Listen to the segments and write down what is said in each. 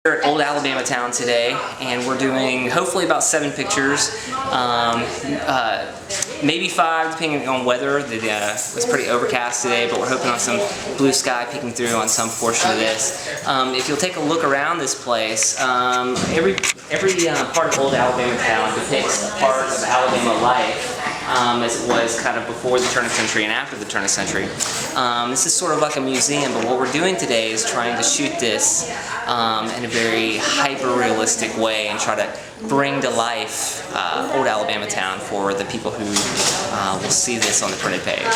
We're at Old Alabama Town today, and we're doing hopefully about 7 pictures, maybe 5 depending on weather. It's pretty overcast today, but we're hoping on some blue sky peeking through on some portion of this. If you'll take a look around this place, every part of Old Alabama Town depicts a part of Alabama life. As it was kind of before the turn of the century and after the turn of the century. This is sort of like a museum, but what we're doing today is trying to shoot this in a very hyper-realistic way and try to bring to life Old Alabama Town for the people who will see this on the printed page.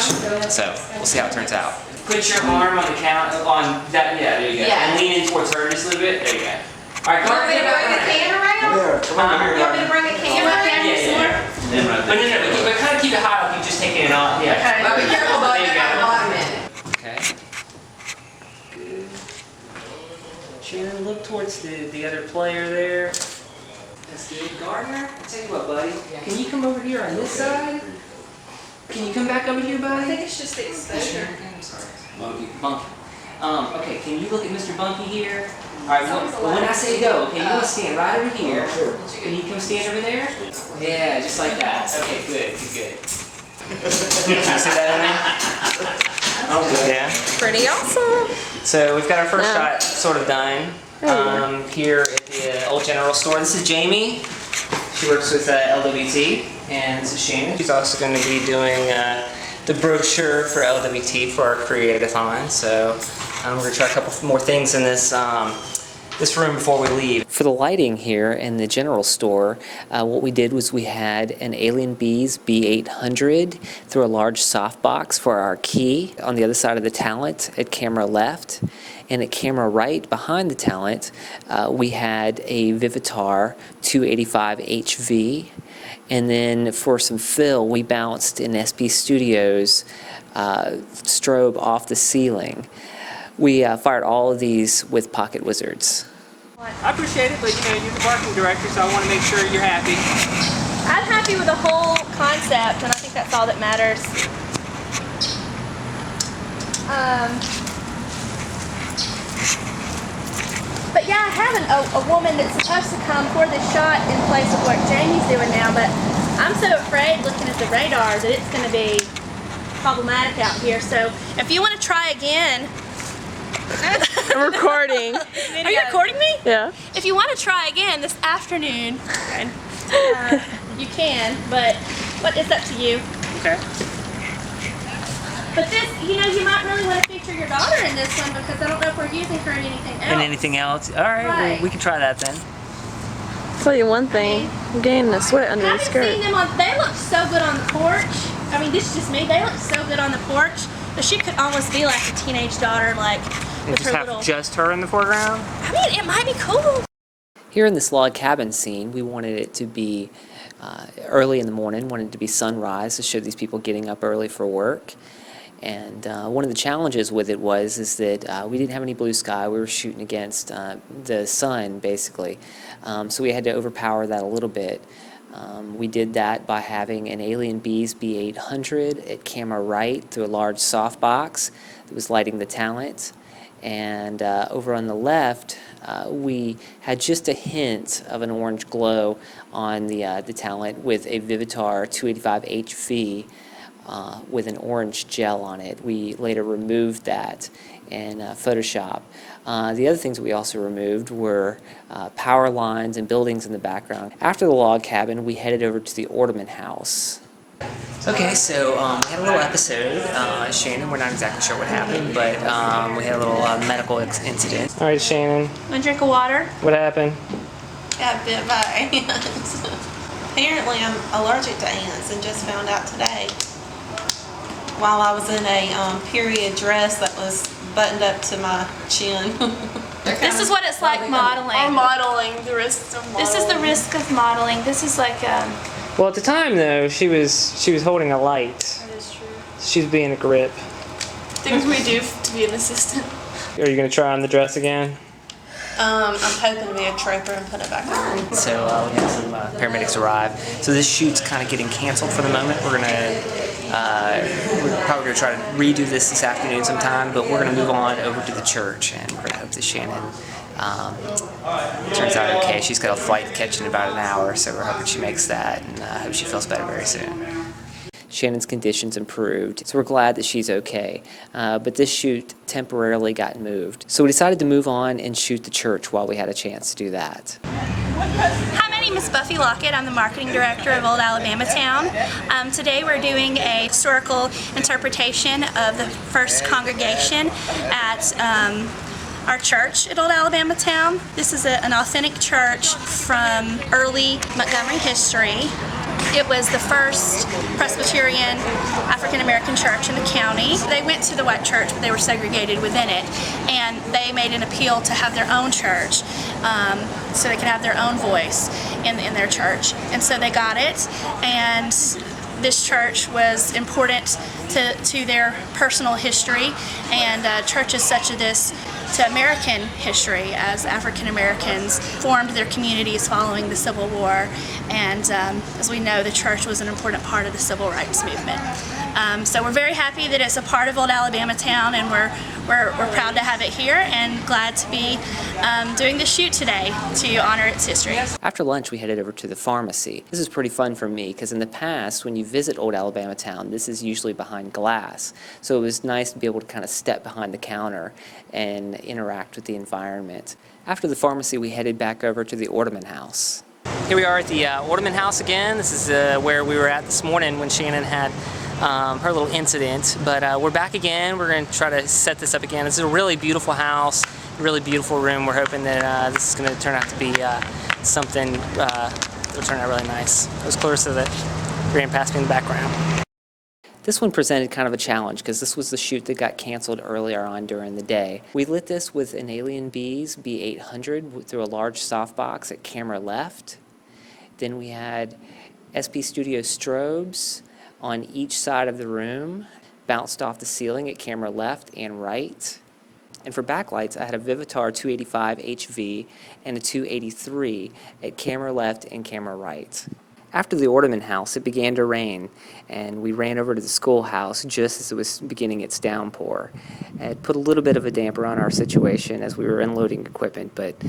So we'll see how it turns out. Put your arm on the count, on that, yeah, there you go. Yeah. And lean in towards her just a little bit, there you go. All right, you want me to bring the camera around? Yeah, come on here. You want me to bring the camera around? Yeah. But kind of keep it high like you just taking it off. Yeah. Okay. But be careful, bud. You got a bottom in it. Okay. Good. Shannon, look towards the other player there. That's good. Gardner, I'll tell you what, buddy. Can you come over here on this side? Can you come back over here, buddy? I think it's just the exposure. I'm sorry. Monkey. Okay, can you look at Mr. Bunky here? Alright, when I say go, okay, you want to stand right over here. Can you come stand over there? Yeah, just like that. Okay, good. Can you see that, Emily? Yeah. Pretty awesome. So we've got our first shot sort of done here at the Old General Store. This is Jamie. She works with LWT, and this is Shannon. She's also going to be doing the brochure for LWT for our Createathon. So we're going to try a couple more things in this this room before we leave. For the lighting here in the general store, what we did was we had an Alien Bees B800 through a large softbox for our key on the other side of the talent at camera left. And at camera right behind the talent, we had a Vivitar 285 HV. And then for some fill, we bounced an SP Studios strobe off the ceiling. We fired all of these with Pocket Wizards. I appreciate it, but you know, you're the marketing director, so I want to make sure you're happy. I'm happy with the whole concept, and I think that's all that matters. But yeah, I have a woman that's supposed to come for this shot in place of what Jamie's doing now, but I'm so afraid looking at the radar that it's going to be problematic out here. So if you want to try again, I'm recording. Are you recording me? Yeah. If you want to try again this afternoon, you can, but it's up to you. Okay. But this, you know, you might really want to feature your daughter in this one because I don't know if we're using her in anything else. And anything else? All right, well, we can try that then. I'll tell you one thing, I'm getting the sweat under the skirt. Seen them on, they look so good on the porch. I mean, this is just me. They look so good on the porch. But she could almost be like a teenage daughter, like and with just her have little... just her in the foreground? I mean, it might be cool. Here in this log cabin scene, we wanted it to be early in the morning, wanted it to be sunrise to show these people getting up early for work. And one of the challenges with it is that we didn't have any blue sky. We were shooting against the sun, basically. So we had to overpower that a little bit. We did that by having an Alien Bees B800 at camera right through a large softbox that was lighting the talent. And over on the left, we had just a hint of an orange glow on the talent with a Vivitar 285 HV. With an orange gel on it. We later removed that in Photoshop. The other things we also removed were power lines and buildings in the background. After the log cabin, we headed over to the ornament house. Okay, so we had a little episode. Shannon, we're not exactly sure what happened, but we had a little medical incident. All right, Shannon. Want a drink of water? What happened? Got bit by ants. Apparently I'm allergic to ants and just found out today while I was in a period dress that was buttoned up to my chin. This is what it's like modeling. Or modeling, the risks of modeling. This is the risk of modeling. This is like Well, at the time though, she was holding a light. That is true. She's being a grip. Things we do to be an assistant. Are you gonna try on the dress again? I'm hoping to be a trooper and put it back on. So we had some paramedics arrive. So this shoot's kind of getting canceled for the moment. We're probably gonna try to redo this afternoon sometime, but we're gonna move on over to the church, and we're gonna hope that Shannon turns out okay. She's got a flight to catch in about an hour, so we're hoping she makes that, and I hope she feels better very soon. Shannon's conditions improved, so we're glad that she's okay. But this shoot temporarily got moved. So we decided to move on and shoot the church while we had a chance to do that. Hi, my name is Buffy Lockett. I'm the marketing director of Old Alabama Town. Today we're doing a historical interpretation of the first congregation at our church at Old Alabama Town. This is an authentic church from early Montgomery history. It was the first Presbyterian African-American church in the county. They went to the white church, but they were segregated within it, and they made an appeal to have their own church, so they could have their own voice in their church. And so they got it, and this church was important to their personal history, and churches such as this to American history as African Americans formed their communities following the Civil War. And as we know, the church was an important part of the Civil Rights Movement. So we're very happy that it's a part of Old Alabama Town, and we're proud to have it here and glad to be doing the shoot today to honor its history. After lunch, we headed over to the pharmacy. This is pretty fun for me because in the past, when you visit Old Alabama Town, this is usually behind glass. So it was nice to be able to kind of step behind the counter and interact with the environment. After the pharmacy, we headed back over to the Ornament House. Here we are at the Ornament House again. This is where we were at this morning when Shannon had her little incident, but we're back again. We're going to try to set this up again. This is a really beautiful house, a really beautiful room. We're hoping that this is going to turn out to be something that'll turn out really nice. It was close to the grand pass me in the background. This one presented kind of a challenge because this was the shoot that got canceled earlier on during the day. We lit this with an Alien Bees B800 through a large softbox at camera left. Then we had SP Studio strobes on each side of the room, bounced off the ceiling at camera left and right. And for backlights, I had a Vivitar 285 HV and a 283 at camera left and camera right. After the Ornament House, it began to rain, and we ran over to the schoolhouse just as it was beginning its downpour. It put a little bit of a damper on our situation as we were unloading equipment, but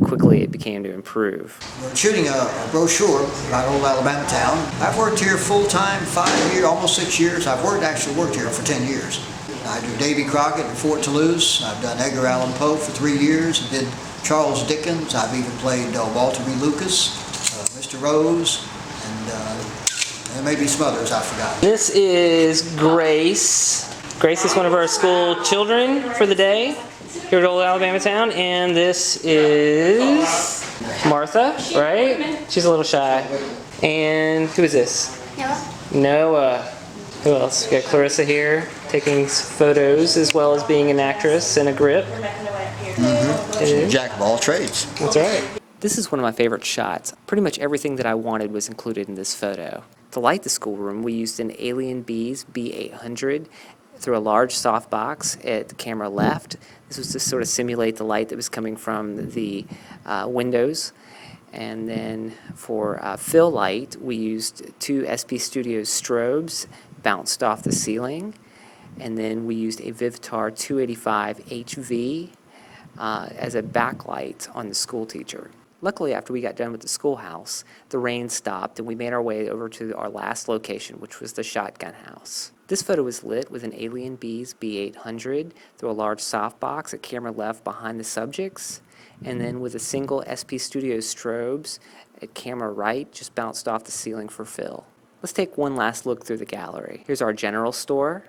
quickly it began to improve. We're shooting a brochure about Old Alabama Town. I've worked here full-time 5 years, almost 6 years. I've actually worked here for 10 years. I do Davy Crockett at Fort Toulouse. I've done Edgar Allan Poe for 3 years. I did Charles Dickens. I've even played Walter B. Lucas, Mr. Rose, and there may be some others I've forgotten. This is Grace. Grace is one of our school children for the day here at Old Alabama Town, and this is Martha, right? She's a little shy. And who is this? Noah. Who else? We got Clarissa here taking photos as well as being an actress and a grip. Mm-hmm. Jack of all trades. That's right. This is one of my favorite shots. Pretty much everything that I wanted was included in this photo. To light the schoolroom, we used an Alien Bees B800 through a large softbox at the camera left. This was to sort of simulate the light that was coming from the windows. And then for fill light, we used two SP Studio strobes bounced off the ceiling. And then we used a Vivitar 285 HV as a backlight on the school teacher. Luckily, after we got done with the schoolhouse, the rain stopped and we made our way over to our last location, which was the shotgun house. This photo was lit with an Alien Bees B800 through a large softbox at camera left behind the subjects, and then with a single SP Studio strobes at camera right, just bounced off the ceiling for fill. Let's take one last look through the gallery. Here's our general store,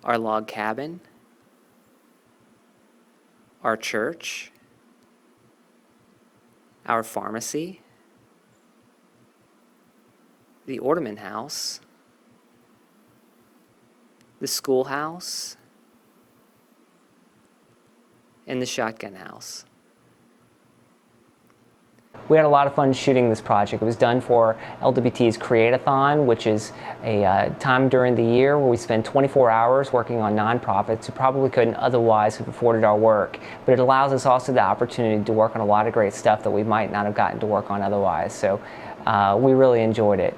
our log cabin, our church, our pharmacy, the Ornament House, the schoolhouse, and the shotgun house. We had a lot of fun shooting this project. It was done for LWT's Createathon, which is a time during the year where we spend 24 hours working on nonprofits who probably couldn't otherwise have afforded our work. But it allows us also the opportunity to work on a lot of great stuff that we might not have gotten to work on otherwise. So we really enjoyed it.